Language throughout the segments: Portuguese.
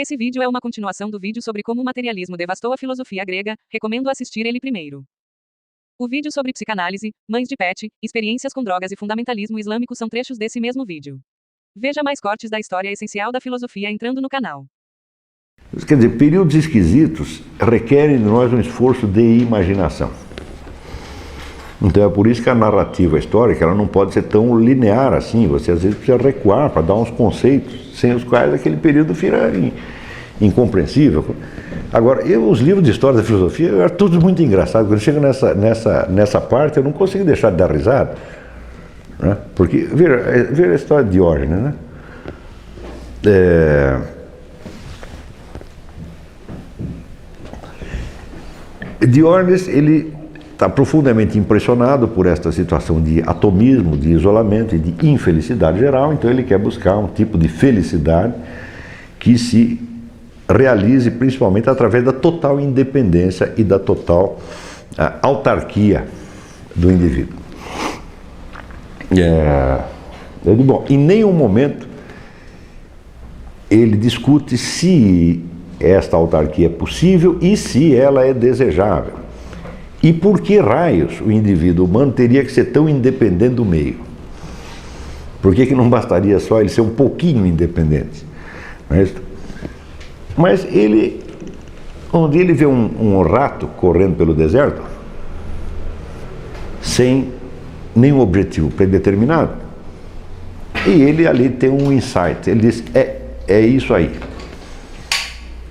Esse vídeo é uma continuação do vídeo sobre como o materialismo devastou a filosofia grega, recomendo assistir ele primeiro. O vídeo sobre psicanálise, mães de pet, experiências com drogas e fundamentalismo islâmico são trechos desse mesmo vídeo. Veja mais cortes da história essencial da filosofia entrando no canal. Quer dizer, períodos esquisitos requerem de nós um esforço de imaginação. Então é por isso que a narrativa histórica ela não pode ser tão linear assim. Você às vezes precisa recuar para dar uns conceitos, sem os quais aquele período vira incompreensível. Agora, os livros de história da filosofia eram todos muito engraçados. Quando chega nessa parte, eu não consigo deixar de dar risada. Né? Porque, veja a história de Diógenes, né? Diógenes, ele está profundamente impressionado por esta situação de atomismo, de isolamento e de infelicidade geral, então ele quer buscar um tipo de felicidade que se realize principalmente através da total independência e da total autarquia do indivíduo. Bom, em nenhum momento ele discute se esta autarquia é possível e se ela é desejável. E por que raios o indivíduo humano teria que ser tão independente do meio? Por que não bastaria só ele ser um pouquinho independente? Não é isso? Mas ele, onde ele vê um rato correndo pelo deserto, sem nenhum objetivo predeterminado, e ele ali tem um insight, ele diz, é isso aí.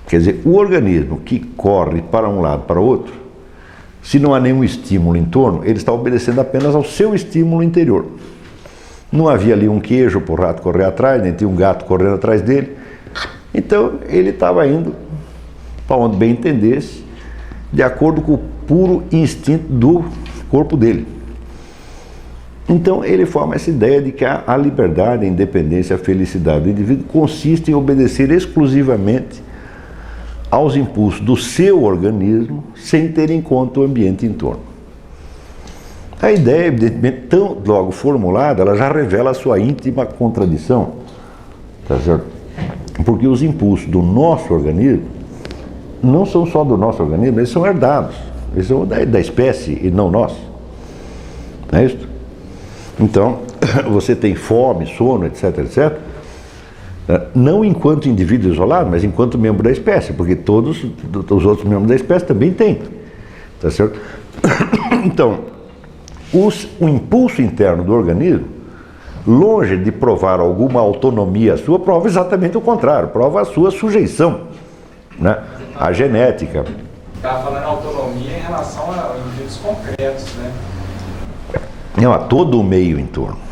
Quer dizer, o organismo que corre para um lado para o outro, se não há nenhum estímulo em torno, ele está obedecendo apenas ao seu estímulo interior. Não havia ali um queijo para o rato correr atrás, nem tinha um gato correndo atrás dele. Então ele estava indo para onde bem entendesse, de acordo com o puro instinto do corpo dele. Então ele forma essa ideia de que a liberdade, a independência, a felicidade do indivíduo consiste em obedecer exclusivamente aos impulsos do seu organismo, sem ter em conta o ambiente em torno. A ideia, evidentemente, tão logo formulada, ela já revela a sua íntima contradição, tá certo? Porque os impulsos do nosso organismo não são só do nosso organismo, eles são herdados, eles são da espécie e não nossos. Não é isso? Então, você tem fome, sono, etc, etc, não enquanto indivíduo isolado, mas enquanto membro da espécie, porque todos os outros membros da espécie também têm, tá certo? Então, o impulso interno do organismo, longe de provar alguma autonomia sua, prova exatamente o contrário, prova a sua sujeição, né, à genética. Estava falando autonomia em relação a indivíduos concretos, né? Não, a todo o meio em torno.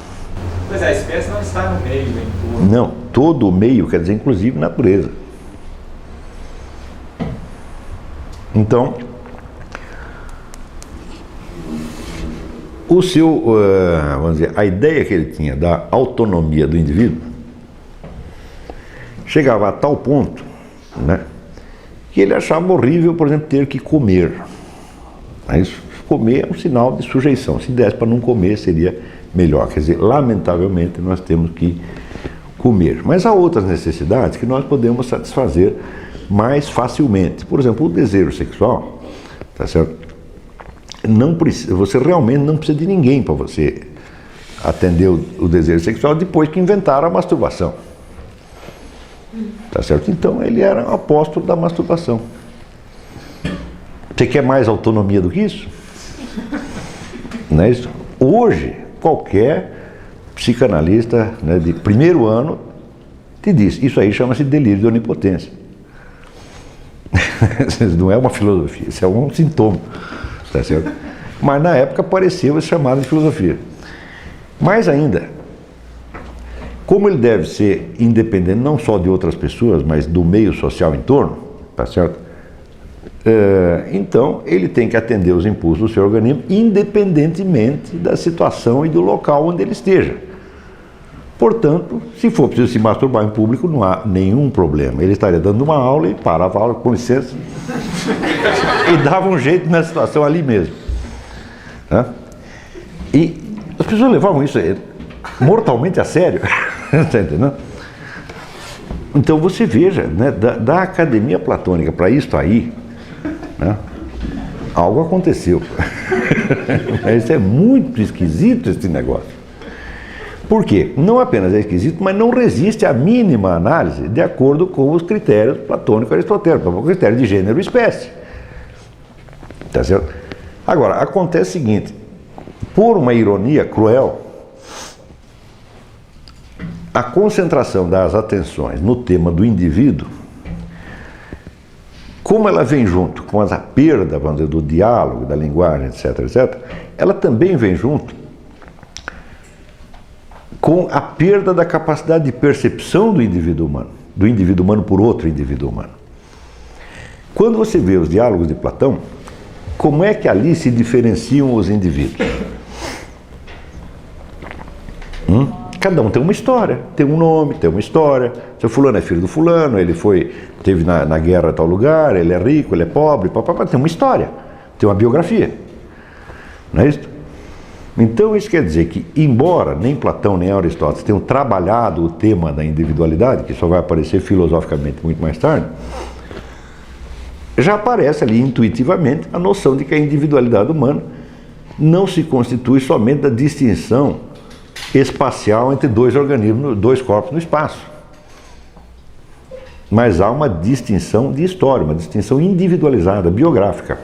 Pois é, a espécie não está no meio, em torno. Não, todo o meio, quer dizer, inclusive natureza. Então, vamos dizer, a ideia que ele tinha da autonomia do indivíduo chegava a tal ponto, né, que ele achava horrível, por exemplo, ter que comer. Mas comer é um sinal de sujeição. Se desse para não comer, seria melhor. Quer dizer, lamentavelmente, nós temos que comer. Mas há outras necessidades que nós podemos satisfazer mais facilmente. Por exemplo, o desejo sexual, tá certo? Não precisa, você realmente não precisa de ninguém para você atender o desejo sexual depois que inventaram a masturbação. Tá certo? Então ele era um apóstolo da masturbação. Você quer mais autonomia do que isso? Não é isso? Hoje, qualquer psicanalista, né, de primeiro ano te diz, isso aí chama-se delírio de onipotência. Não é uma filosofia, isso é um sintoma. Tá certo? Mas na época pareceu chamado de filosofia. Mais ainda, como ele deve ser independente não só de outras pessoas, mas do meio social em torno, tá certo? Então ele tem que atender os impulsos do seu organismo independentemente da situação e do local onde ele esteja. Portanto, se for preciso se masturbar em público, não há nenhum problema. Ele estaria dando uma aula e parava a aula, com licença, e dava um jeito na situação ali mesmo. Né? E as pessoas levavam isso mortalmente a sério. Está entendendo? Então você veja, né, da academia platônica para isto aí, né, algo aconteceu. Isso é muito esquisito, esse negócio. Por quê? Não apenas é esquisito, mas não resiste à mínima análise de acordo com os critérios platônico-aristotélicos, o critério de gênero e espécie. Tá certo? Agora, acontece o seguinte, por uma ironia cruel, a concentração das atenções no tema do indivíduo, como ela vem junto com a perda, vamos dizer, do diálogo, da linguagem, etc., etc., ela também vem junto com a perda da capacidade de percepção do indivíduo humano por outro indivíduo humano. Quando você vê os diálogos de Platão, como é que ali se diferenciam os indivíduos? Cada um tem uma história, tem um nome, tem uma história. Seu fulano é filho do fulano, ele teve na guerra em tal lugar, ele é rico, ele é pobre, tem uma história, tem uma biografia. Não é isso? Então isso quer dizer que, embora nem Platão nem Aristóteles tenham trabalhado o tema da individualidade, que só vai aparecer filosoficamente muito mais tarde, já aparece ali intuitivamente a noção de que a individualidade humana não se constitui somente da distinção espacial entre dois organismos, dois corpos no espaço. Mas há uma distinção de história, uma distinção individualizada, biográfica.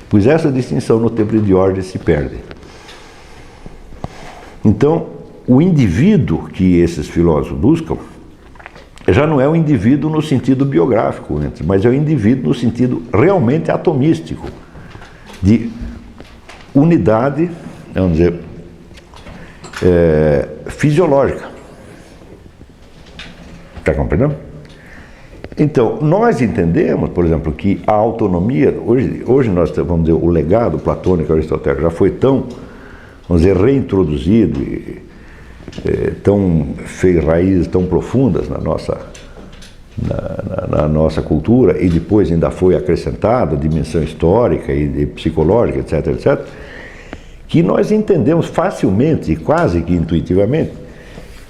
Pois essa distinção no tempo de Diógenes se perde. Então, o indivíduo que esses filósofos buscam já não é o indivíduo no sentido biográfico, mas é o indivíduo no sentido realmente atomístico, de unidade, vamos dizer, fisiológica. Está compreendendo? Então, nós entendemos, por exemplo, que a autonomia, hoje nós vamos dizer, o legado platônico aristotélico já foi tão, vamos dizer, reintroduzido, fez raízes tão profundas na nossa cultura, e depois ainda foi acrescentada a dimensão histórica e psicológica, etc., etc., que nós entendemos facilmente e quase que intuitivamente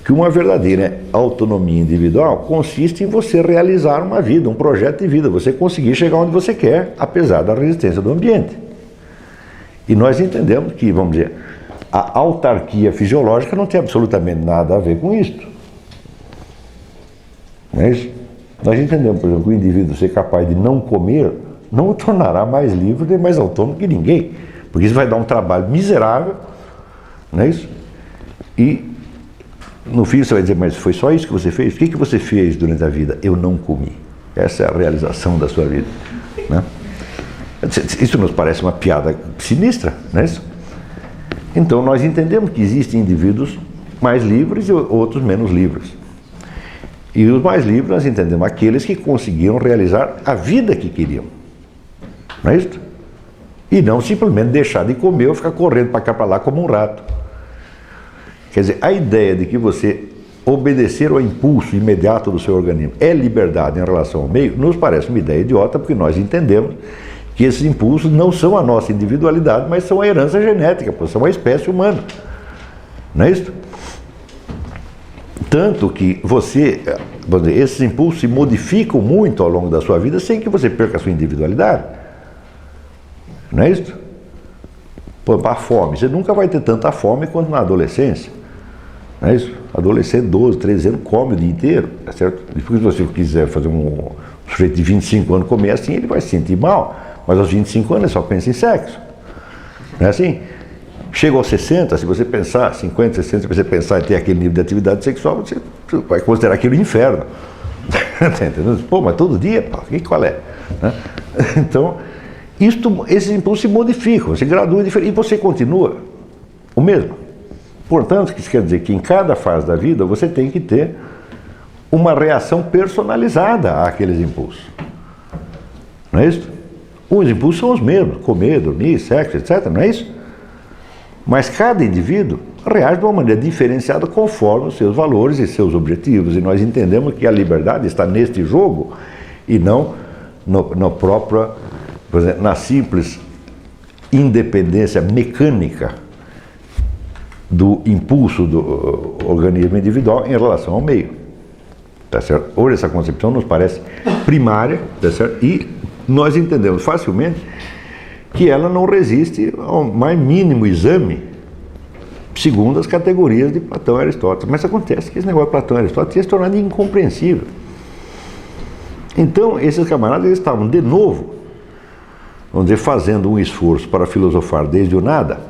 que uma verdadeira autonomia individual consiste em você realizar uma vida, um projeto de vida, você conseguir chegar onde você quer, apesar da resistência do ambiente. E nós entendemos que, vamos dizer, a autarquia fisiológica não tem absolutamente nada a ver com isso. Não é isso? Nós entendemos, por exemplo, que o indivíduo ser capaz de não comer não o tornará mais livre nem mais autônomo que ninguém. Porque isso vai dar um trabalho miserável, não é isso? E no fim você vai dizer, mas foi só isso que você fez? O que você fez durante a vida? Eu não comi. Essa é a realização da sua vida, né? Isso nos parece uma piada sinistra, não é isso? Então nós entendemos que existem indivíduos mais livres e outros menos livres. E os mais livres nós entendemos aqueles que conseguiram realizar a vida que queriam, não é isso? E não simplesmente deixar de comer ou ficar correndo para cá para lá como um rato. Quer dizer, a ideia de que você obedecer ao impulso imediato do seu organismo é liberdade em relação ao meio, nos parece uma ideia idiota, porque nós entendemos que esses impulsos não são a nossa individualidade, mas são a herança genética, são a espécie humana. Não é isso? Tanto que esses impulsos se modificam muito ao longo da sua vida sem que você perca a sua individualidade. Não é isso? A fome, você nunca vai ter tanta fome quanto na adolescência. Não é isso? Adolescente, 12, 13 anos, come o dia inteiro, tá certo? Depois, se você quiser fazer um sujeito de 25 anos comer assim, ele vai se sentir mal, mas aos 25 anos ele só pensa em sexo. Não é assim? Chega aos 60, se você pensar, 50, 60, se você pensar em ter aquele nível de atividade sexual, você vai considerar aquilo um inferno. Tá entendendo? Pô, mas todo dia, pô, qual é? Né? Então, esses impulsos se modificam, se graduam e você continua o mesmo. Portanto, isso quer dizer que em cada fase da vida você tem que ter uma reação personalizada àqueles impulsos. Não é isso? Os impulsos são os mesmos, comer, dormir, sexo, etc., não é isso? Mas cada indivíduo reage de uma maneira diferenciada conforme os seus valores e seus objetivos. E nós entendemos que a liberdade está neste jogo e não na simples independência mecânica do impulso do organismo individual em relação ao meio. tá certo? Hoje essa concepção nos parece primária, tá certo? E nós entendemos facilmente que ela não resiste ao mais mínimo exame segundo as categorias de Platão e Aristóteles. Mas acontece que esse negócio de Platão e Aristóteles tinha se tornado incompreensível. Então, esses camaradas eles estavam de novo, vamos dizer, fazendo um esforço para filosofar desde o nada,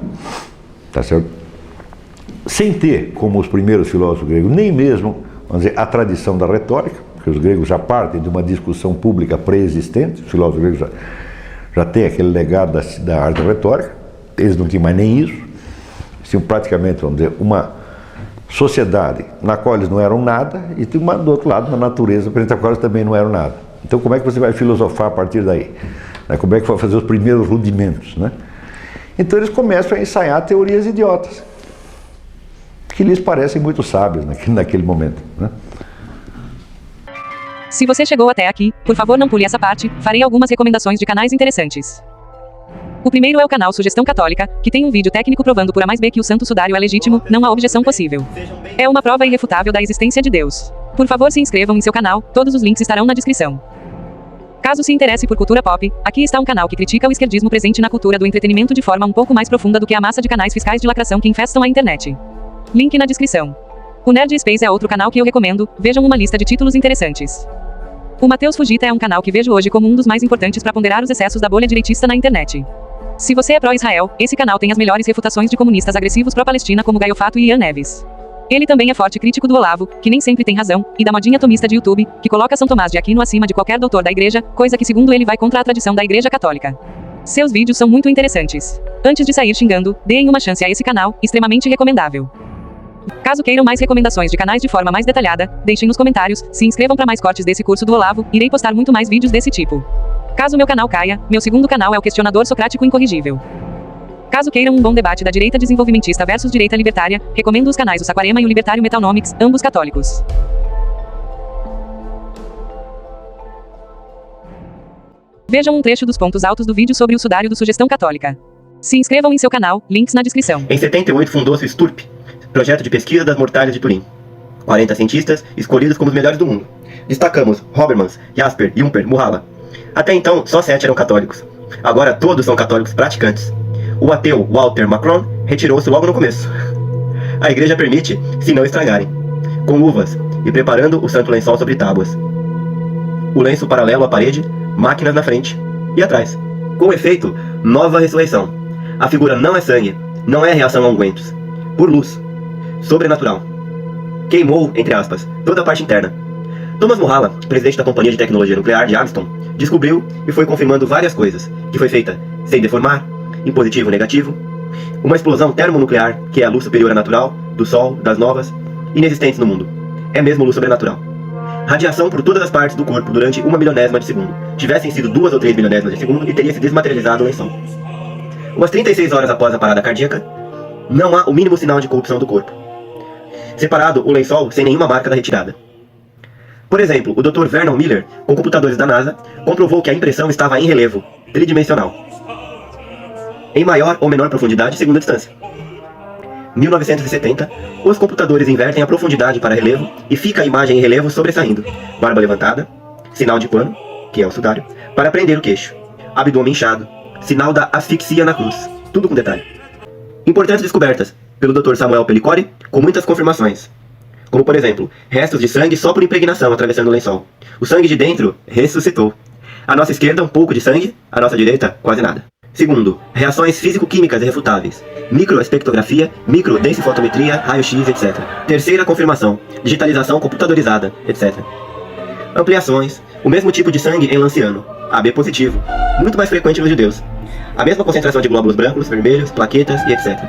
tá certo? Sem ter, como os primeiros filósofos gregos, nem mesmo, vamos dizer, a tradição da retórica, porque os gregos já partem de uma discussão pública pré-existente, os filósofos gregos já têm aquele legado da arte retórica, eles não tinham mais nem isso, tinham praticamente, vamos dizer, uma sociedade na qual eles não eram nada e tinha do outro lado uma natureza perante a qual eles também não eram nada. Então como é que você vai filosofar a partir daí? Como é que vai fazer os primeiros rudimentos, né? Então eles começam a ensaiar teorias idiotas, que lhes parecem muito sábias naquele momento, né? Se você chegou até aqui, por favor não pule essa parte, farei algumas recomendações de canais interessantes. O primeiro é o canal Sugestão Católica, que tem um vídeo técnico provando por A mais B que o Santo Sudário é legítimo, não há objeção possível. É uma prova irrefutável da existência de Deus. Por favor se inscrevam em seu canal, todos os links estarão na descrição. Caso se interesse por cultura pop, aqui está um canal que critica o esquerdismo presente na cultura do entretenimento de forma um pouco mais profunda do que a massa de canais fiscais de lacração que infestam a internet. Link na descrição. O Nerd Space é outro canal que eu recomendo, vejam uma lista de títulos interessantes. O Matheus Fujita é um canal que vejo hoje como um dos mais importantes para ponderar os excessos da bolha direitista na internet. Se você é pró-Israel, esse canal tem as melhores refutações de comunistas agressivos pró-Palestina como Gaio Fato e Ian Neves. Ele também é forte crítico do Olavo, que nem sempre tem razão, e da modinha tomista de YouTube, que coloca São Tomás de Aquino acima de qualquer doutor da igreja, coisa que segundo ele vai contra a tradição da igreja católica. Seus vídeos são muito interessantes. Antes de sair xingando, deem uma chance a esse canal, extremamente recomendável. Caso queiram mais recomendações de canais de forma mais detalhada, deixem nos comentários, se inscrevam para mais cortes desse curso do Olavo, irei postar muito mais vídeos desse tipo. Caso meu canal caia, meu segundo canal é o Questionador Socrático Incorrigível. Caso queiram um bom debate da direita desenvolvimentista versus direita libertária, recomendo os canais o Saquarema e o Libertário Metalnomics, ambos católicos. Vejam um trecho dos pontos altos do vídeo sobre o sudário do Sugestão Católica. Se inscrevam em seu canal, links na descrição. Em 78 fundou-se o STURP, projeto de pesquisa das mortalhas de Turim. 40 cientistas escolhidos como os melhores do mundo. Destacamos Habermas, Jasper, Jumper, Murhala. Até então, só 7 eram católicos. Agora todos são católicos praticantes. O ateu Walter Macron retirou-se logo no começo. A igreja permite, se não estragarem, com uvas e preparando o santo lençol sobre tábuas. O lenço paralelo à parede, máquinas na frente e atrás. Com efeito, nova ressurreição. A figura não é sangue, não é reação a ungüentos. Por luz. Sobrenatural. Queimou, entre aspas, toda a parte interna. Thomas Murhala, presidente da Companhia de Tecnologia Nuclear de Armstrong, descobriu e foi confirmando várias coisas, que foi feita sem deformar, em positivo e negativo, uma explosão termonuclear, que é a luz superior à natural, do Sol, das novas, inexistentes no mundo. É mesmo luz sobrenatural. Radiação por todas as partes do corpo durante 1/1000ª de segundo. Tivessem sido 2 ou 3 milionésimas de segundo e teria se desmaterializado o lençol. Umas 36 horas após a parada cardíaca, não há o mínimo sinal de corrupção do corpo. Separado o lençol sem nenhuma marca da retirada. Por exemplo, o Dr. Vernon Miller, com computadores da NASA, comprovou que a impressão estava em relevo, tridimensional, em maior ou menor profundidade segundo a distância. 1970, os computadores invertem a profundidade para relevo e fica a imagem em relevo sobressaindo. Barba levantada, sinal de pano, que é o sudário, para prender o queixo. Abdômen inchado, sinal da asfixia na cruz. Tudo com detalhe. Importantes descobertas pelo Dr. Samuel Pellicore, com muitas confirmações. Como por exemplo, restos de sangue só por impregnação atravessando o lençol. O sangue de dentro ressuscitou. À nossa esquerda um pouco de sangue, à nossa direita quase nada. Segundo, reações físico-químicas irrefutáveis. Microespectrografia, microdensifotometria, raio-x, etc. Terceira confirmação, digitalização computadorizada, etc. Ampliações, o mesmo tipo de sangue em lanciano, AB positivo, muito mais frequente nos judeus. A mesma concentração de glóbulos brancos, vermelhos, plaquetas e etc.